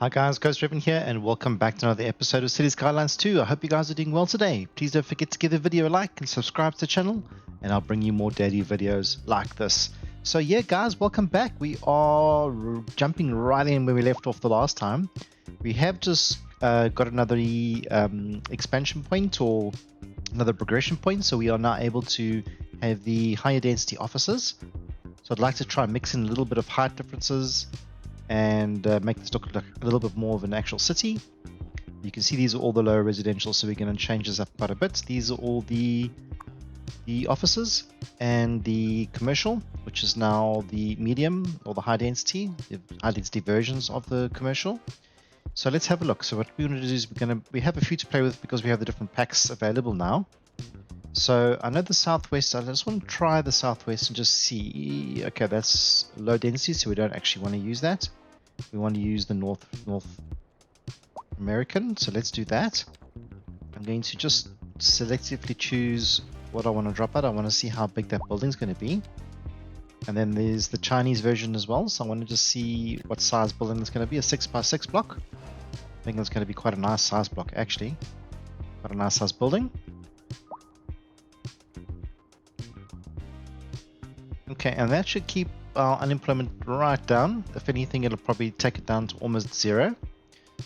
Hi guys, Ghost Driven here, and welcome back to another episode of City Skylines 2. I hope you guys are doing well today. Please don't forget to give the video a like and subscribe to the channel, and I'll bring you more daily videos like this. So yeah guys, welcome back. We are jumping right in where we left off the last time. We have just got another expansion point, or another progression point, so we are now able to have the higher density offices. So I'd like to try and mix in a little bit of height differences and make this look like a little bit more of an actual city. You can see these are all the lower residential, so we're going to change this up quite a bit. These are all the offices, and the commercial, which is now the medium or the high density versions of the commercial. So let's have a look. So what we're going to do is we have a few to play with because we have the different packs available now. So I know the southwest, I just want to try the southwest and just see. Okay, that's low density, so we don't actually want to use that. We want to use the North American, so let's do that. I'm going to just selectively choose what I want to drop out. I want to see how big that building's going to be. And then there's the Chinese version as well, so I want to just see what size building it's going to be. A 6x6 block. I think it's going to be quite a nice size block, actually. Quite a nice size building. Okay, and that should keep our unemployment right down. If anything, it'll probably take it down to almost zero.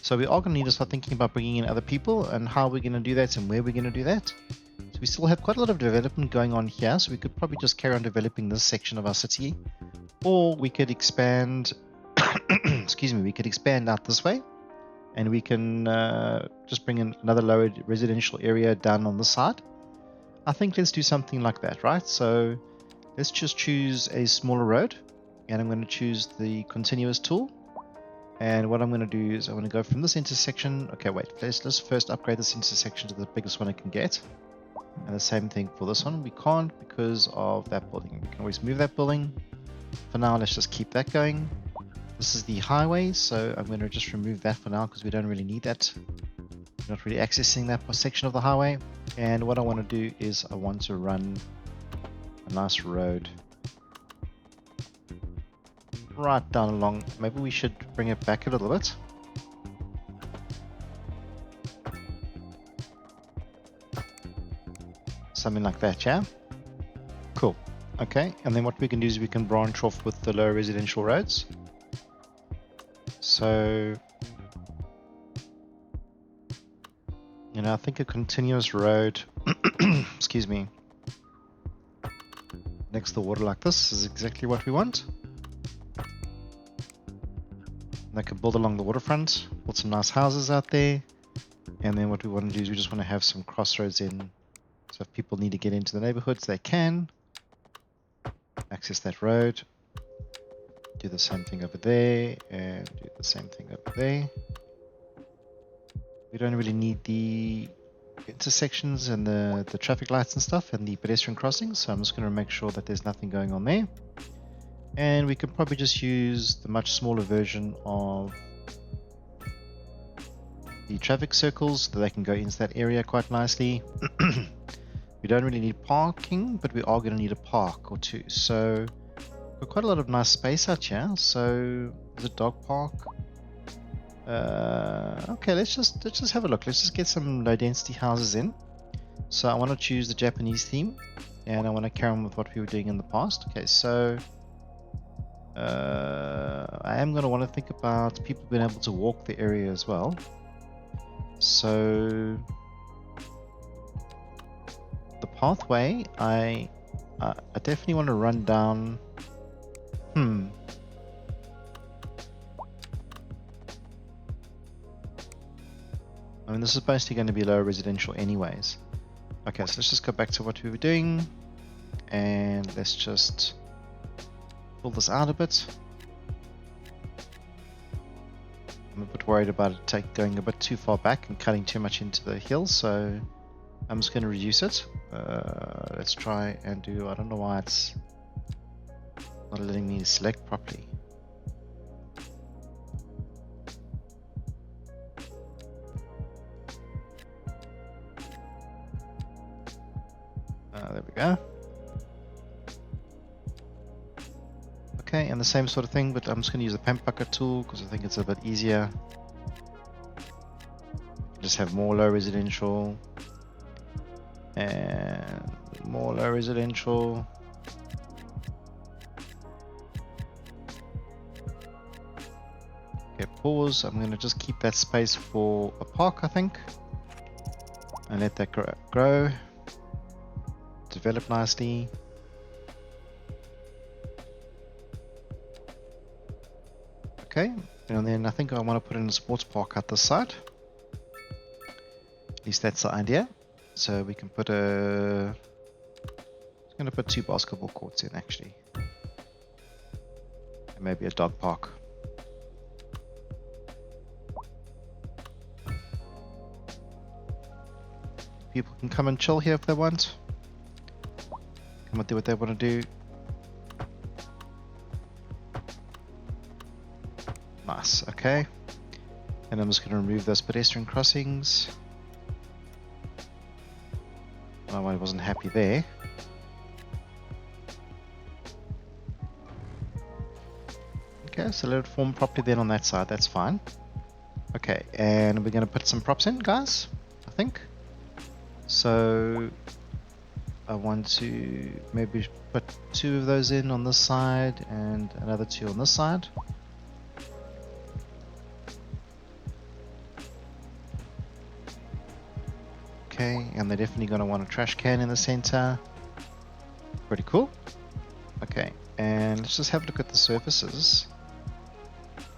So we are going to need to start thinking about bringing in other people and how we're going to do that and where we're going to do that. So we still have quite a lot of development going on here, so we could probably just carry on developing this section of our city. Or we could expand, excuse me, we could expand out this way. And we can just bring in another lower residential area down on the side. I think let's do something like that, right? So let's just choose a smaller road, and I'm going to choose the continuous tool. And what I'm going to do is I'm going to go from this intersection. Okay, wait, let's first upgrade this intersection to the biggest one I can get. And the same thing for this one. We can't because of that building. We can always move that building. For now, let's just keep that going. This is the highway, so I'm going to just remove that for now because we don't really need that. We're not really accessing that section of the highway. And what I want to do is I want to run a nice road right down along. Maybe we should bring it back a little bit. Something like that, yeah? Cool. Okay, and then what we can do is we can branch off with the lower residential roads. So, you know, I think a continuous road, excuse me, next to the water like this is exactly what we want. And I can build along the waterfront, build some nice houses out there. And then what we want to do is we just want to have some crossroads in. So if people need to get into the neighborhoods, they can access that road. Do the same thing over there, and do the same thing over there. We don't really need the intersections and the traffic lights and stuff and the pedestrian crossings, so I'm just going to make sure that there's nothing going on there. And we can probably just use the much smaller version of the traffic circles so that they can go into that area quite nicely. We don't really need parking, but we are going to need a park or two. So we've got quite a lot of nice space out here. So there's a dog park. Okay, let's just have a look. Let's just get some low density houses in. So I want to choose the Japanese theme, and I want to carry on with what we were doing in the past. Okay, so I am going to want to think about people being able to walk the area as well. So the pathway, I definitely want to run down. I mean, this is basically going to be low residential anyways. Okay, so let's just go back to what we were doing, and let's just pull this out a bit. I'm a bit worried about it going a bit too far back and cutting too much into the hill, so I'm just going to reduce it. Let's try and do, I don't know why it's not letting me select properly. There we go. Okay, and the same sort of thing, but I'm just going to use the pen bucket tool because I think it's a bit easier. Just have more low residential and more low residential. Okay, pause. I'm going to just keep that space for a park, I think, and let that grow, develop nicely. Okay, and then I think I want to put in a sports park at this side. At least that's the idea. So we can put a... I'm going to put 2 basketball courts in, actually. And maybe a dog park. People can come and chill here if they want. Come and do what they want to do. Nice, okay. And I'm just going to remove those pedestrian crossings. Oh, I wasn't happy there. Okay, so let it form properly then on that side, that's fine. Okay, and we're going to put some props in, guys, I think. So I want to maybe put 2 of those in on this side and another 2 on this side. Okay, and they're definitely going to want a trash can in the center. Pretty cool. Okay, and let's just have a look at the surfaces.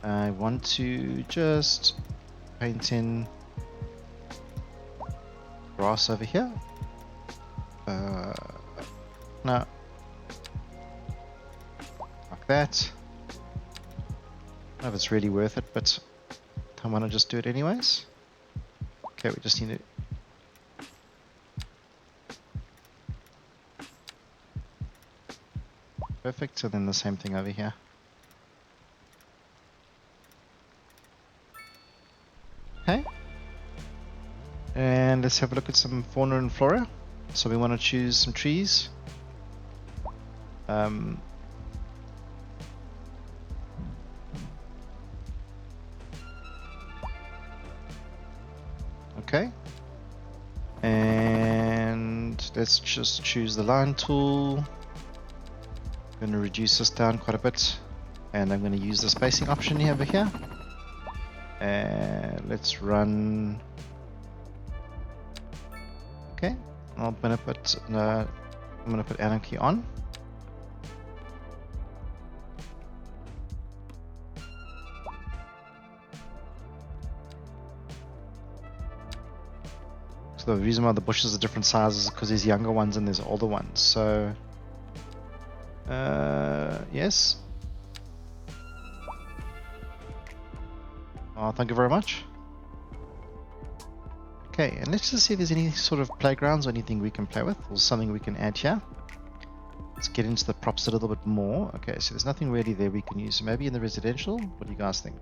I want to just paint in grass over here. No, like that. I don't know if it's really worth it, but I want to just do it anyways. Okay, we just need to... Perfect, and then the same thing over here. Okay. And let's have a look at some fauna and flora. So we want to choose some trees. Okay. And let's just choose the line tool. I'm going to reduce this down quite a bit. And I'm going to use the spacing option over here. And let's run. Okay. I'm going to put anarchy on. So the reason why the bushes are different sizes is because there's younger ones and there's older ones. So yes. Oh, thank you very much. Okay, and let's just see if there's any sort of playgrounds or anything we can play with, or something we can add here. Let's get into the props a little bit more. Okay, so there's nothing really there we can use. So maybe in the residential, what do you guys think?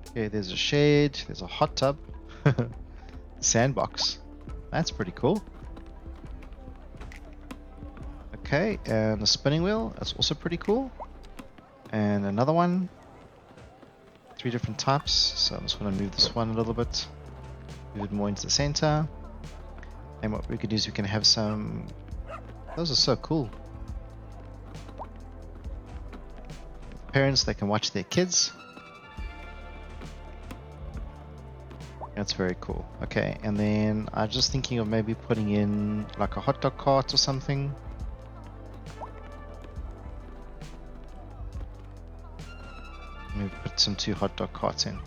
Okay, there's a shade, there's a hot tub, sandbox. That's pretty cool. Okay, and the spinning wheel, that's also pretty cool. And another one. 3 different types. So I'm just going to move this one a little bit. Move it more into the center. And what we could do is we can have some... Those are so cool. Parents, they can watch their kids. That's very cool. Okay, and then I'm just thinking of maybe putting in like a hot dog cart or something. Maybe put some 2 hot dog carts in.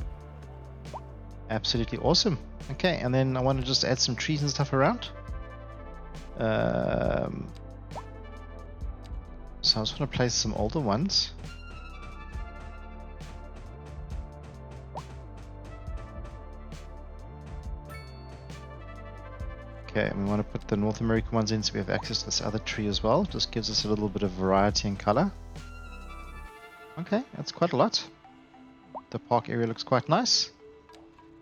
Absolutely awesome. Okay, and then I want to just add some trees and stuff around. So I just want to place some older ones. Okay, and we want to put the North American ones in so we have access to this other tree as well. Just gives us a little bit of variety in color. Okay, that's quite a lot. The park area looks quite nice.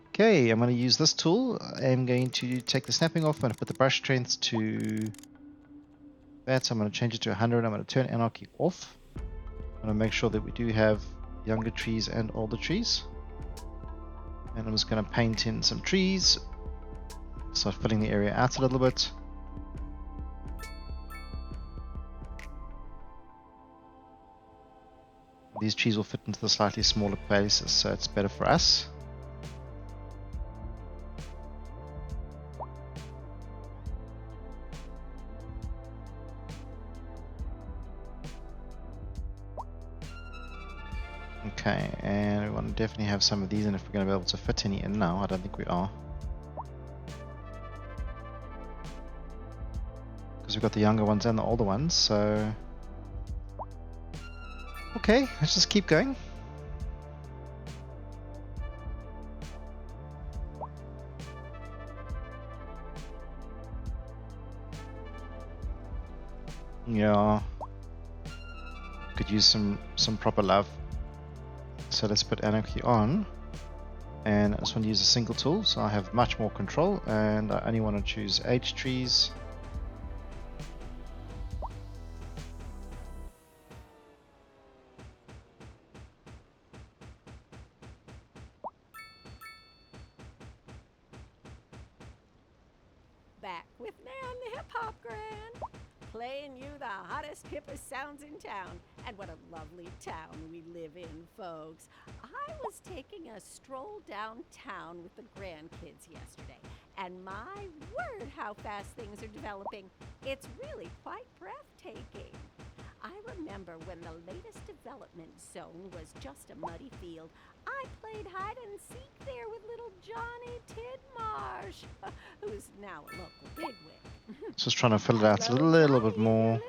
Okay, I'm going to use this tool. I'm going to take the snapping off. I'm going to put the brush strength to that. So I'm going to change it to 100. I'm going to turn anarchy off. I'm going to make sure that we do have younger trees and older trees. And I'm just going to paint in some trees. Start filling the area out a little bit. These trees will fit into the slightly smaller places, so it's better for us. Okay, and we want to definitely have some of these, and if we're going to be able to fit any in now, I don't think we are. Because we've got the younger ones and the older ones, so... Okay, let's just keep going. Yeah. Could use some proper love. So let's put Anarchy on, and I just want to use a single tool, so I have much more control, and I only want to choose H trees. Back with Nan the Hip Hop Grand, playing you the hottest, hippest sounds in town. And what a lovely town we live in, folks. I was taking a stroll downtown with the grandkids yesterday, and my word, how fast things are developing. It's really quite breathtaking. I remember when the latest development zone was just a muddy field. I played hide and seek there with little Johnny Tidmarsh, who's now a local bigwig. Just trying to fill it out a little bit more,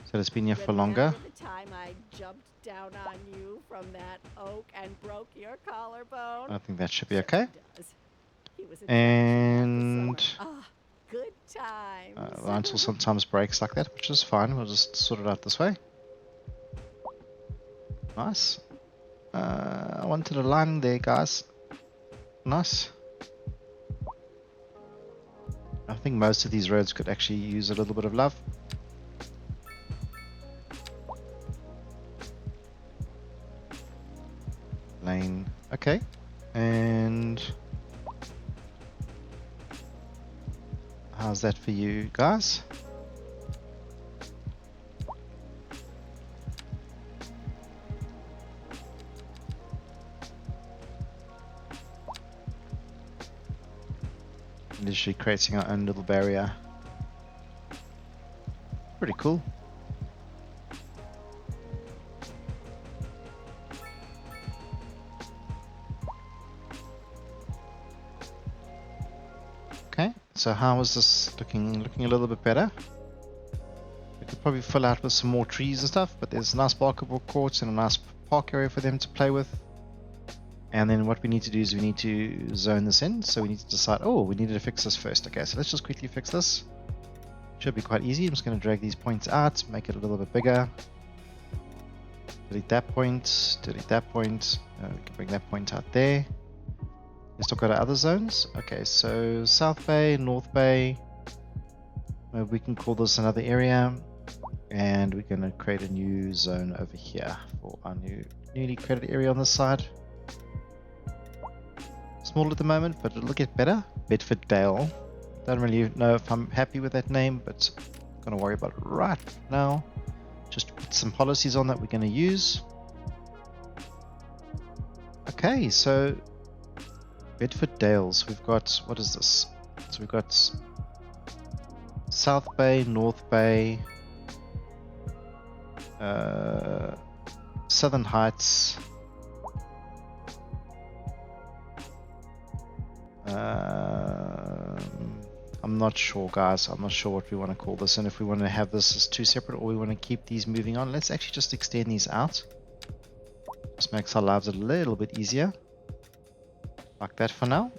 so it's been here for longer. The time I jumped down on you from that oak and broke your collarbone. I think that should be okay. He was And good times. Rental sometimes breaks like that, which is fine. We'll just sort it out this way. Nice. I wanted a line there, guys. Nice. I think most of these roads could actually use a little bit of love. Lane. Okay. And how's that for you guys? Literally creating our own little barrier. Pretty cool. Okay, so how is this looking? Looking a little bit better. We could probably fill out with some more trees and stuff, but there's a nice basketball courts and a nice park area for them to play with. And then what we need to do is we need to zone this in. So we need to decide, oh, we need to fix this first. Okay, so let's just quickly fix this. Should be quite easy. I'm just going to drag these points out, make it a little bit bigger. Delete that point, delete that point. We can bring that point out there. Let's talk about our other zones. Okay, so South Bay, North Bay. Maybe we can call this another area. And we're going to create a new zone over here for our newly created area on this side. Small at the moment, but it'll get better. Bedford Dale. Don't really know if I'm happy with that name, but I'm going to worry about it right now. Just put some policies on that we're going to use. Okay, so Bedford Dales. We've got, what is this? So we've got South Bay, North Bay, Southern Heights. I'm not sure, guys. I'm not sure what we want to call this, and if we want to have this as two separate or we want to keep these moving on. Let's actually just extend these out. Just makes our lives a little bit easier. Like that for now.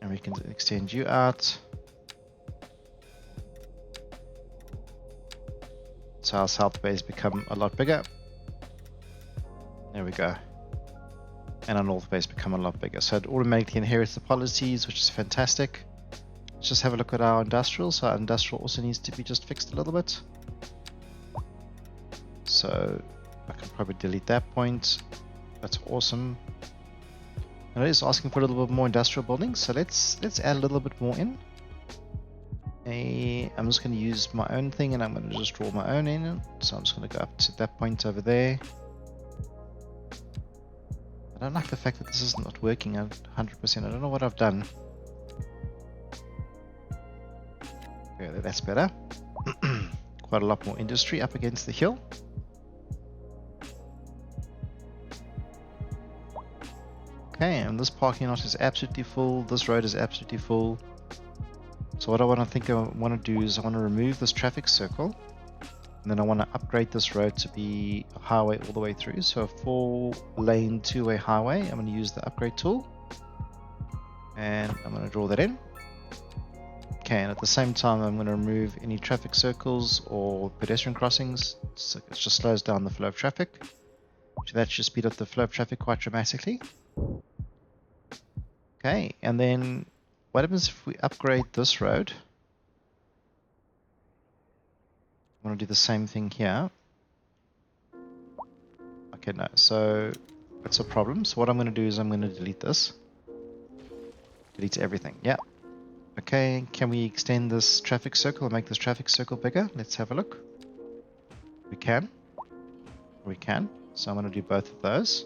And we can extend you out. So our South Bay has become a lot bigger. There we go. And our North Bay has become a lot bigger. So it automatically inherits the policies, which is fantastic. Let's just have a look at our industrial. So our industrial also needs to be just fixed a little bit. So I can probably delete that point. That's awesome. And it is asking for a little bit more industrial buildings, so let's add a little bit more in. I'm just going to use my own thing, and I'm going to just draw my own in. So I'm just going to go up to that point over there. I don't like the fact that this is not working 100%. I don't know what I've done. Okay, that's better. Quite a lot more industry up against the hill. Okay, and this parking lot is absolutely full. This road is absolutely full. So what I want to do is I want to remove this traffic circle, and then I want to upgrade this road to be a highway all the way through. So a 4-lane 2-way highway. I'm going to use the upgrade tool, and I'm going to draw that in. Okay, and at the same time I'm going to remove any traffic circles or pedestrian crossings, so it just slows down the flow of traffic. So that should speed up the flow of traffic quite dramatically. Okay, and then what happens if we upgrade this road? I want to do the same thing here. Okay, no, so that's a problem. So what I'm going to do is I'm going to delete this. Delete everything, yeah. Okay, can we extend this traffic circle or make this traffic circle bigger? Let's have a look. We can. We can. So I'm going to do both of those.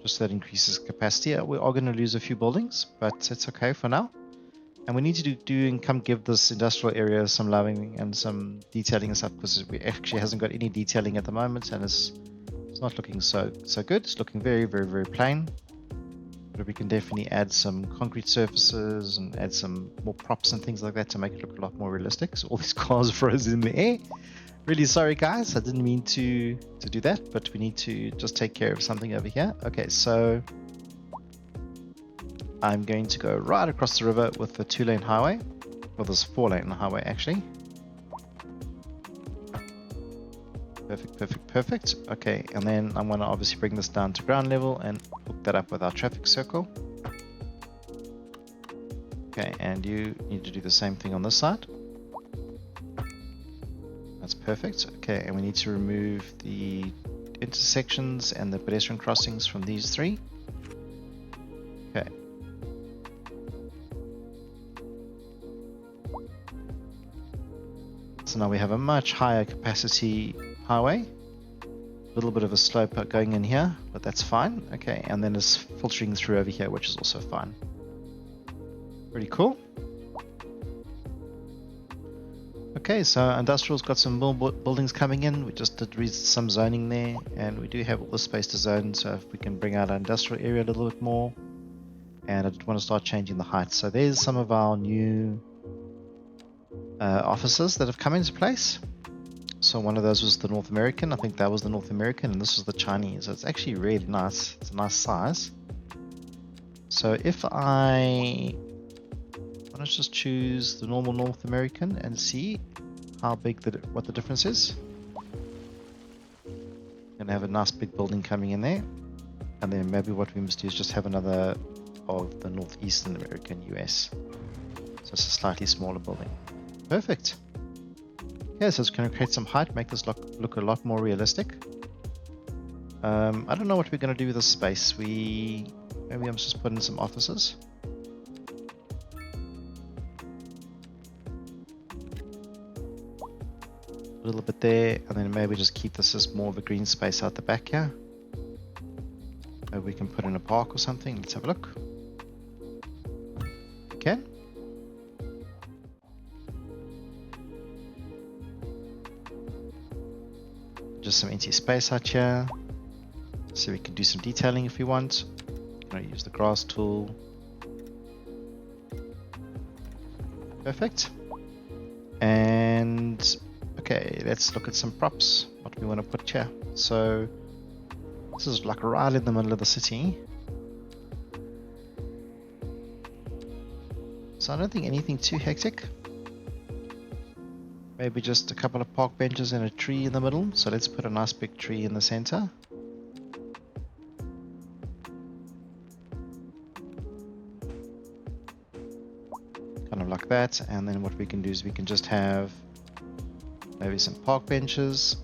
Just so that increases capacity. We are going to lose a few buildings, but it's okay for now. And we need to give this industrial area some loving and some detailing and stuff, because it actually hasn't got any detailing at the moment, and it's not looking so good. It's looking very, very, very plain. But we can definitely add some concrete surfaces and add some more props and things like that to make it look a lot more realistic. So all these cars froze in the air. Really sorry guys, I didn't mean to do that, but we need to just take care of something over here. Okay, so I'm going to go right across the river with the 2-lane highway. Well, this 4-lane highway actually. Perfect. Okay, and then I'm going to obviously bring this down to ground level and hook that up with our traffic circle. Okay, and you need to do the same thing on this side. That's perfect. Okay, and we need to remove the intersections and the pedestrian crossings from these 3. Okay. So now we have a much higher capacity highway. A little bit of a slope going in here, but that's fine. Okay, and then it's filtering through over here, which is also fine. Pretty cool. Okay, so industrial's got some more buildings coming in. We just did some zoning there, and we do have all the space to zone, so if we can bring out our industrial area a little bit more. And I did want to start changing the height. So there's some of our new offices that have come into place. So one of those was the North American. I think that was the North American, and this was the Chinese. So it's actually really nice. It's a nice size. So if I want to just choose the normal North American and see how big what the difference is. Gonna have a nice big building coming in there, and then maybe what we must do is just have another of the Northeastern American US. So it's a slightly smaller building. Perfect. Yeah, so it's going to create some height, make this look a lot more realistic. I don't know what we're going to do with this space. Maybe I'm just putting some offices. A little bit there, and then maybe just keep this as more of a green space out the back here. Maybe we can put in a park or something. Let's have a look. Okay. Just some empty space out here, so we can do some detailing if we want. I'm going to use the grass tool. Perfect. And okay, let's look at some props, what we want to put here. So this is like right in the middle of the city, so I don't think anything too hectic. Maybe just a couple of park benches and a tree in the middle. So let's put a nice big tree in the center. Kind of like that. And then what we can do is we can just have maybe some park benches.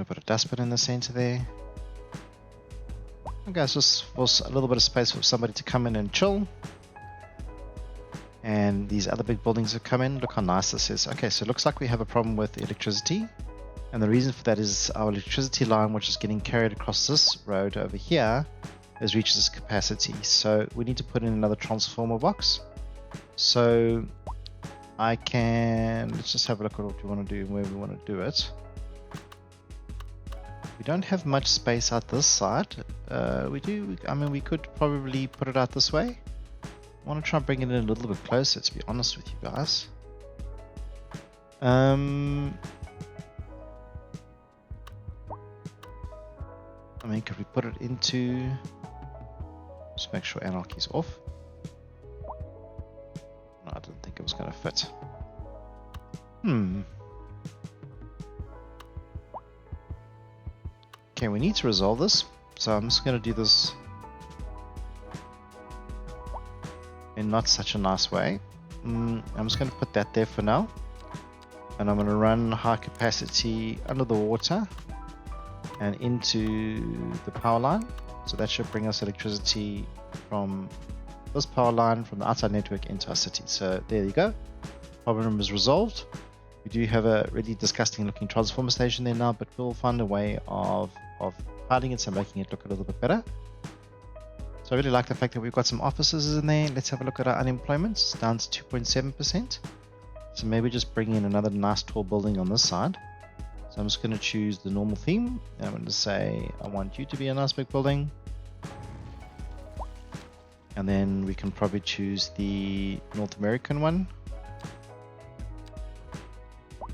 put a dustbin in the center there. Okay, it's just for a little bit of space for somebody to come in and chill. And these other big buildings have come in. Look how nice this is. Okay, so it looks like we have a problem with electricity. And the reason for that is our electricity line, which is getting carried across this road over here, has reached its capacity. So we need to put in another transformer box. So I can, let's just have a look at what we want to do and where we want to do it. We don't have much space out this side. We could probably put it out this way. I want to try and bring it in a little bit closer, to be honest with you guys. I mean, could we put it into... Just make sure anarchy's off. No, I didn't think it was going to fit. Okay, we need to resolve this. So I'm just going to do this in not such a nice way. I'm just going to put that there for now. And I'm going to run high capacity under the water and into the power line. So that should bring us electricity from this power line from the outside network into our city. So there you go. Problem is resolved. We do have a really disgusting looking transformer station there now, but we'll find a way of hiding it and making it look a little bit better. So I really like the fact that we've got some offices in there. Let's have a look at our unemployment. It's down to 2.7%. So maybe just bring in another nice tall building on this side. So I'm just going to choose the normal theme. And I'm going to say I want you to be a nice big building. And then we can probably choose the North American one.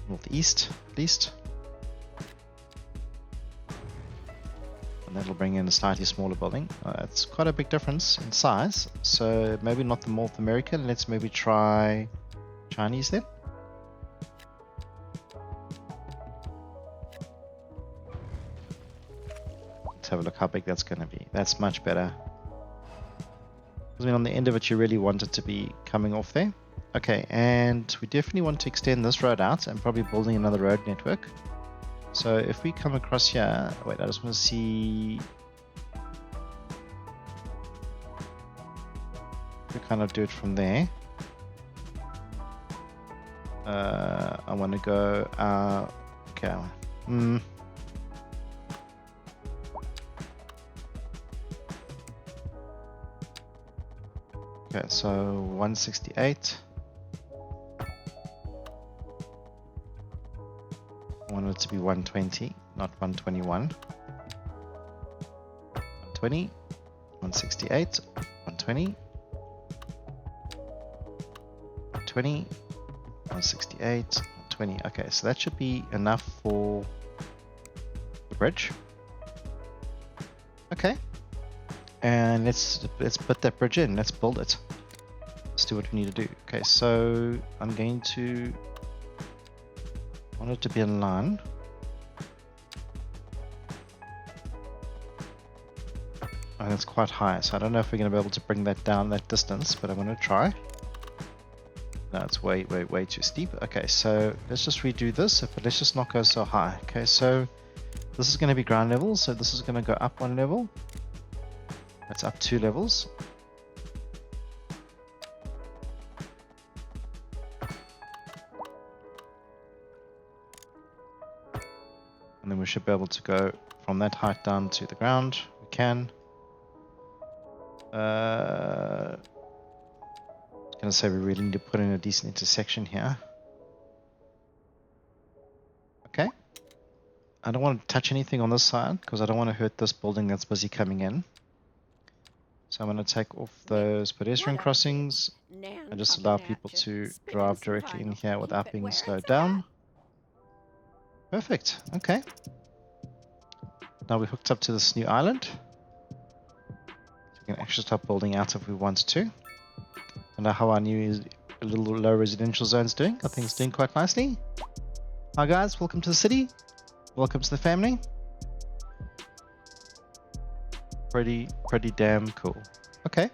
Northeast, at least. And that'll bring in a slightly smaller building. It's quite a big difference in size. So maybe not the North American. Let's maybe try Chinese then. Let's have a look how big that's going to be. That's much better. I mean, on the end of it, you really want it to be coming off there. Okay, and we definitely want to extend this road out and probably building another road network. So if we come across here, wait, I just want to see. We kind of do it from there. I want to go. Okay. Okay, so 168. I want it to be 120, not 121. 120, 168, 120, 120, 168, 120. Okay, so that should be enough for the bridge. Okay. And let's put that bridge in. Let's build it. Let's do what we need to do. Okay, so I'm going to want it to be in line. And it's quite high, so I don't know if we're going to be able to bring that down that distance, but I'm going to try. No, it's way too steep. Okay, so let's just redo this, but let's just not go so high. Okay, so this is going to be ground level, so this is going to go up 1 level. That's up 2 levels. And then we should be able to go from that height down to the ground. We can. I was going to say we really need to put in a decent intersection here. Okay. I don't want to touch anything on this side because I don't want to hurt this building that's busy coming in. So I'm going to take off those pedestrian crossings and just allow people to drive directly in here without being slowed down. Perfect. Okay. Now we're hooked up to this new island. So we can actually start building out if we wanted to. And now how our new a little low residential zone's doing. I think it's doing quite nicely. Hi guys, welcome to the city. Welcome to the family. Pretty damn cool. Okay.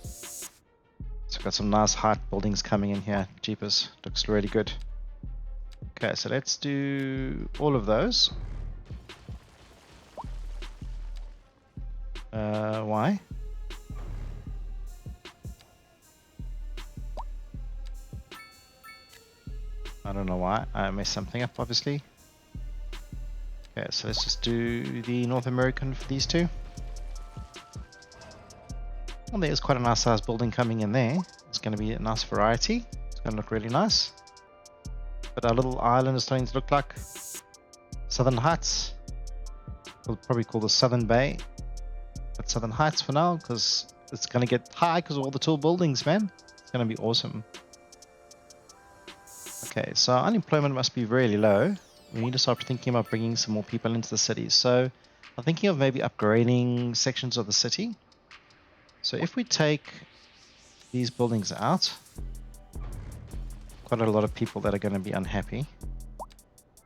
So we've got some nice height buildings coming in here. Jeepers, looks really good. Okay, so let's do all of those. Why? I don't know why. I messed something up, obviously. Okay, so let's just do the North American for these two. Well, there's quite a nice sized building coming in there. It's going to be a nice variety. It's going to look really nice. But our little island is starting to look like Southern Heights. We'll probably call this Southern Bay. But Southern Heights for now, because it's going to get high because of all the tall buildings, man. It's going to be awesome. Okay, so unemployment must be really low. We need to start thinking about bringing some more people into the city. So I'm thinking of maybe upgrading sections of the city. So if we take these buildings out, quite a lot of people that are going to be unhappy.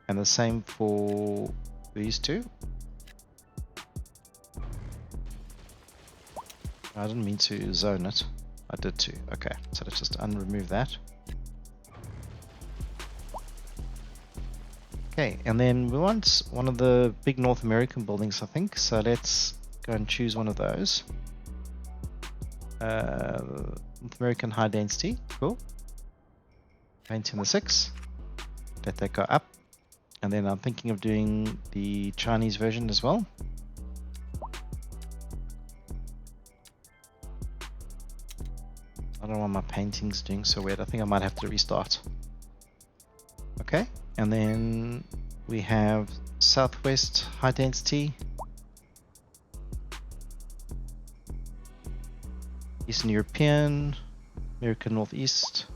And the same for these two. I didn't mean to zone it. I did too. Okay, so let's just unremove that. Okay, and then we want one of the big North American buildings, I think. So let's go and choose one of those. North American high density, cool. Paint in the 6. Let that go up. And then I'm thinking of doing the Chinese version as well. I don't know why my painting's doing so weird. I think I might have to restart. Okay, and then we have Southwest high density. Eastern European, American Northeast,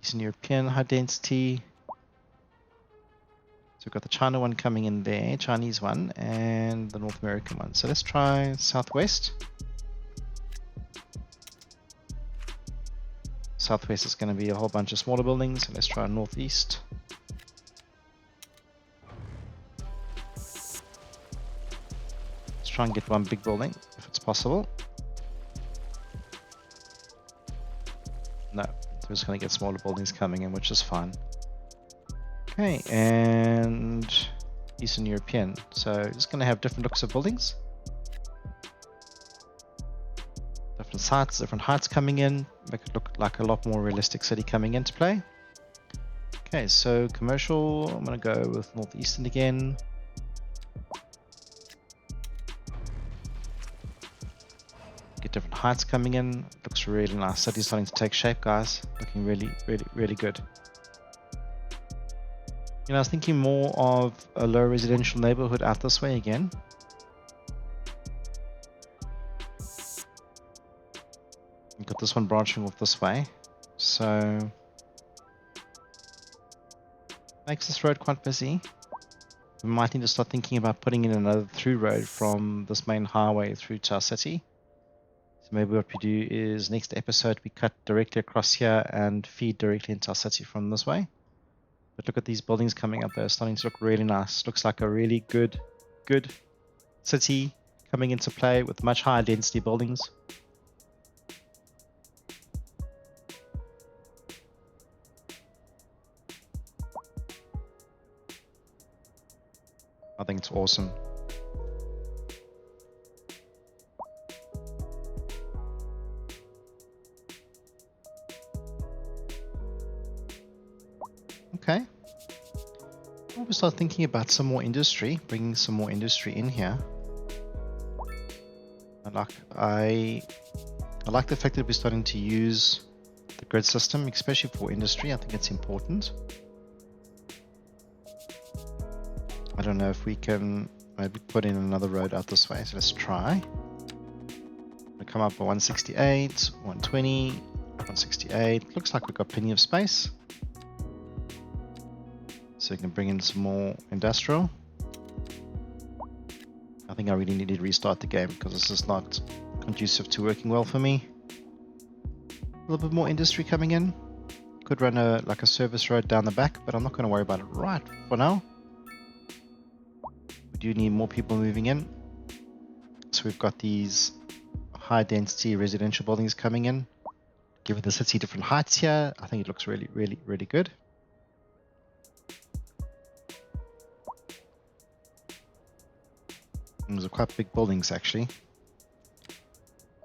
Eastern European high density. So we've got the China one coming in there, Chinese one, and the North American one. So let's try Southwest. Southwest is going to be a whole bunch of smaller buildings. So let's try Northeast. Try and get one big building if it's possible. No, we're just going to get smaller buildings coming in, which is fine. Okay, and Eastern European. So just going to have different looks of buildings. Different sites, different heights coming in. Make it look like a lot more realistic city coming into play. Okay, so commercial, I'm going to go with Northeastern again. Get different heights coming in. Looks really nice. City's starting to take shape, guys. Looking really good. You know, I was thinking more of a low residential neighborhood out this way again. We've got this one branching off this way. So makes this road quite busy. We might need to start thinking about putting in another through road from this main highway through to our city. So maybe what we do is next episode we cut directly across here and feed directly into our city from this way. But look at these buildings coming up. They're starting to look really nice. Looks like a really good city coming into play with much higher density buildings. I think it's awesome. Okay. We'll start thinking about some more industry, bringing some more industry in here. I like the fact that we're starting to use the grid system, especially for industry. I think it's important. I don't know if we can maybe put in another road out this way. So let's try. We'll come up by 168, 120, 168. Looks like we've got plenty of space. So we can bring in some more industrial. I think I really need to restart the game because this is not conducive to working well for me. A little bit more industry coming in. Could run like a service road down the back, but I'm not going to worry about it right for now. We do need more people moving in. So we've got these high density residential buildings coming in. Giving the city different heights here. I think it looks really, really, really good. And those are quite big buildings actually.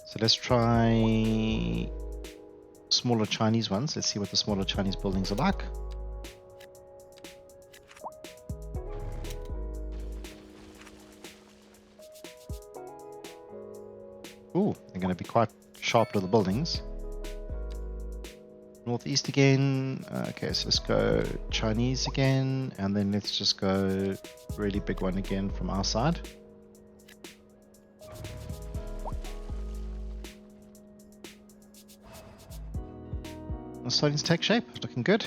So let's try smaller Chinese ones. Let's see what the smaller Chinese buildings are like. Ooh, they're going to be quite sharp little buildings. Northeast again. Okay, so let's go Chinese again, and then let's just go really big one again from our side. It's starting to take shape. Looking good.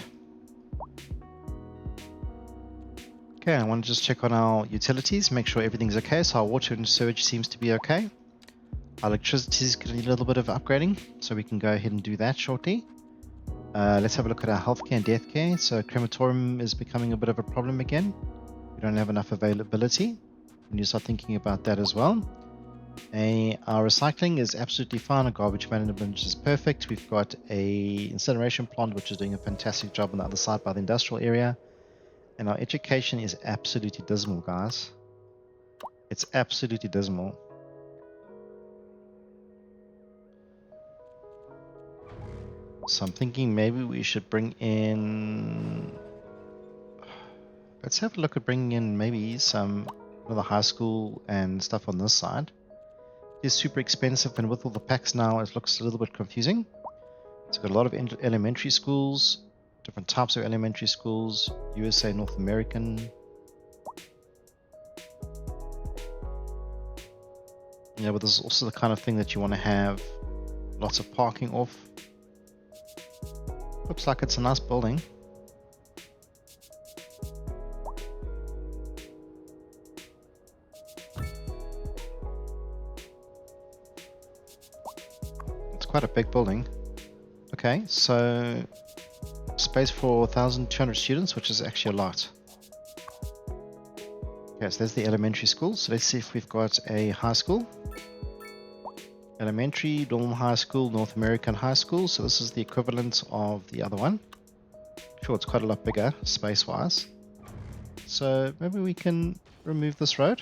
Okay, I want to just check on our utilities, make sure everything's okay. So our water and sewage seems to be okay. Our electricity is going to need a little bit of upgrading, so we can go ahead and do that shortly. Let's have a look at our healthcare and death care. So crematorium is becoming a bit of a problem again. We don't have enough availability. We need to start thinking about that as well. Our recycling is absolutely fine. Our garbage management is perfect. We've got a incineration plant which is doing a fantastic job on the other side by the industrial area. And our education is absolutely dismal, guys. It's absolutely dismal. So I'm thinking maybe we should bring in... Let's have a look at bringing in maybe some of the high school and stuff on this side. It's super expensive, and with all the packs now it looks a little bit confusing. It's got a lot of elementary schools, different types of elementary schools, USA, North American. Yeah, but this is also the kind of thing that you want to have lots of parking off. Looks like it's a nice building. It's quite a big building. Okay, so space for 1,200 students, which is actually a lot. Okay, so there's the elementary school. So let's see if we've got a high school. Elementary, normal high school, North American high school. So this is the equivalent of the other one. Sure, it's quite a lot bigger space-wise. So maybe we can remove this road.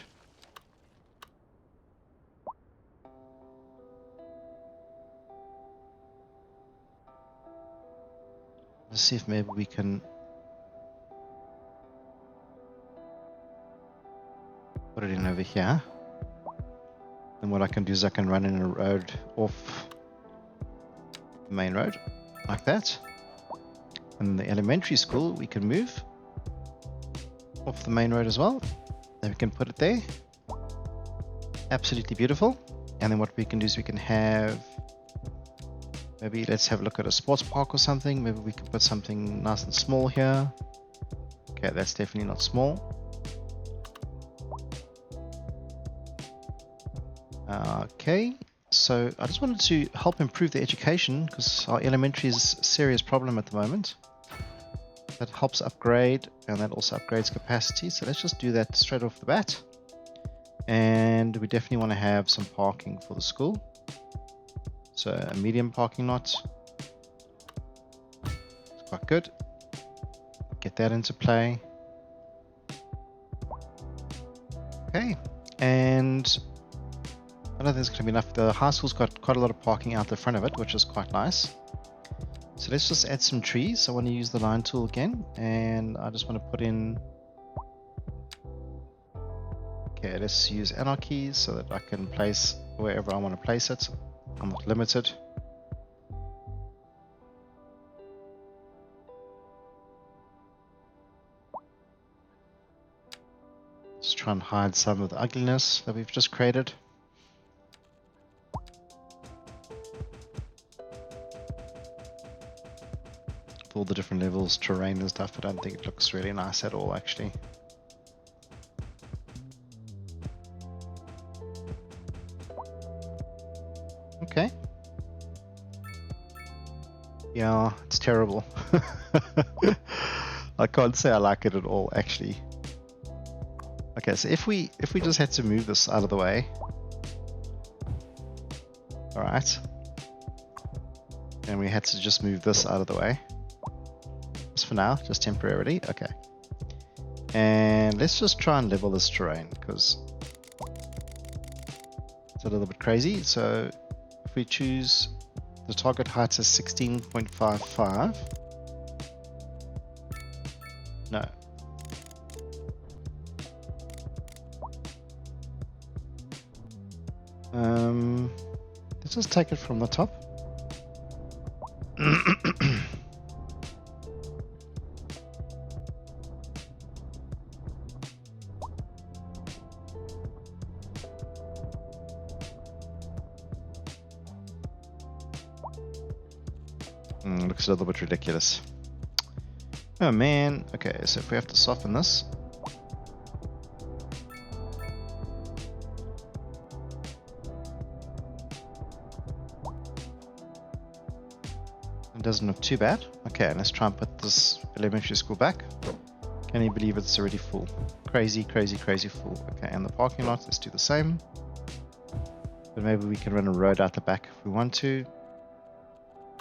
Let's see if maybe we can put it in over here. And what I can do is I can run in a road off the main road, like that. And the elementary school we can move off the main road as well. Then we can put it there. Absolutely beautiful. And then what we can do is we can have, maybe let's have a look at a sports park or something. Maybe we can put something nice and small here. Okay, that's definitely not small. Okay, so I just wanted to help improve the education because our elementary is a serious problem at the moment. That helps upgrade, and that also upgrades capacity. So let's just do that straight off the bat. And we definitely want to have some parking for the school. So a medium parking lot. It's quite good. Get that into play. Okay, and I don't think there's going to be enough. The high school's got quite a lot of parking out the front of it, which is quite nice. So let's just add some trees. I want to use the line tool again, and I just want to put in... Okay, let's use anarchy so that I can place wherever I want to place it. I'm not limited. Let's try and hide some of the ugliness that we've just created. All the different levels, terrain and stuff, I don't think it looks really nice at all actually. Okay. Yeah, it's terrible. I can't say I like it at all actually. Okay, so if we just had to move this out of the way. Alright. And we had to just move this out of the way. Just for now, just temporarily. Okay. And let's just try and level this terrain because it's a little bit crazy. So if we choose the target height is 16.55. No. Let's just take it from the top. Looks a little bit ridiculous. Oh man. Okay, so if we have to soften this. It doesn't look too bad. Okay, let's try and put this elementary school back. Can you believe it's already full? Crazy, crazy, crazy full. Okay, and the parking lot, let's do the same. But maybe we can run a road out the back if we want to.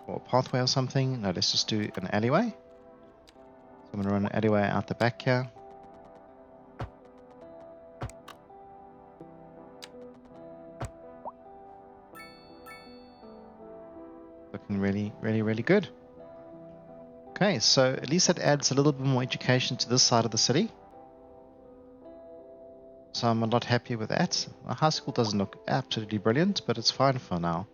Or a pathway or something. No, let's just do an alleyway. So I'm going to run an alleyway out the back here. Looking really, really, really good. Okay, so at least that adds a little bit more education to this side of the city. So I'm a lot happier with that. Our high school doesn't look absolutely brilliant, but it's fine for now.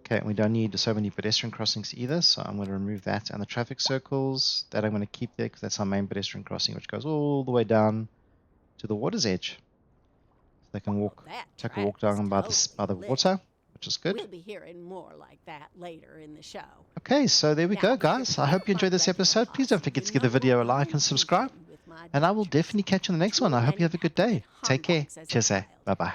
Okay, we don't need so many pedestrian crossings either, so I'm going to remove that. And the traffic circles, that I'm going to keep there because that's our main pedestrian crossing, which goes all the way down to the water's edge. So they can walk, take a walk down by the water, which is good. We'll be hearing more like that later in the show. Okay, so there we go, guys. I hope you enjoyed this episode. Please don't forget to give the video a like and subscribe. And I will definitely catch you in the next one. I hope you have a good day. Take care. Cheers. Bye-bye.